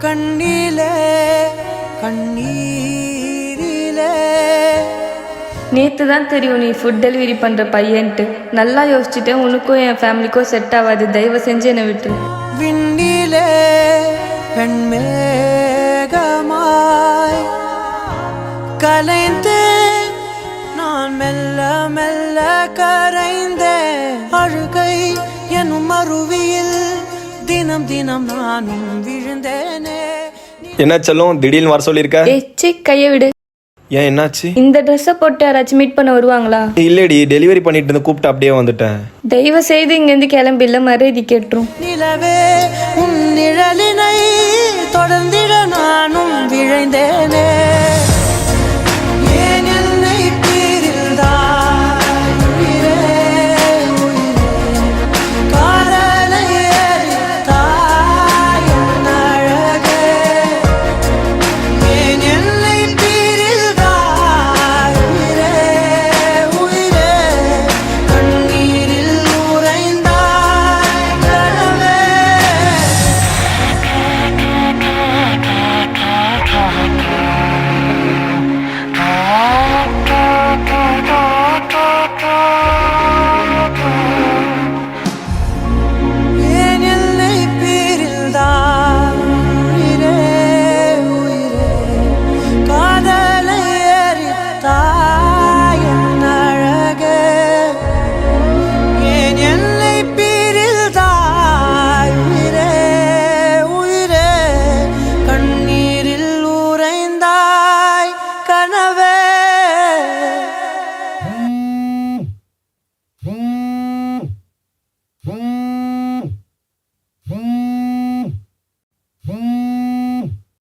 கண்ணிலே கண்ணீரிலே. நேற்று தான் தெரியும் நீ ஃபுட் டெலிவரி பண்ணுற பையன்ட்டு. நல்லா யோசிச்சுட்டேன், உனக்கும் என் ஃபேமிலிக்கும் செட் ஆகாது, தயவு செஞ்சு என்னை விட்டு. விண்ணிலே வெண்மேகமாய் கலைந்தேன் நான், மெல்ல மெல்ல கரைந்தேன். அழுகை எனும் அருவியில் தினம் தினம் நானும் விழுந்தேனே. என்ன செல்லும் திடீர்னு வர சொல்லியிருக்க? ஏச்சி கையை விடு. ஏன் என்னாச்சு? இந்த ட்ரெஸ்ஸை போட்டு யாராச்சும் மீட் பண்ண வருவாங்களா? இல்லடி, டெலிவரி பண்ணிட்டு இருந்து கூப்பிட்டு அப்படியே வந்துட்டேன். தயவு செய்து இங்கேருந்து கிளம்பி, இல்லை மரியாதை கேட்டுரும். நிலவே உன் நிழலினை தொடர்ந்திட நானும் விழைந்தேனே.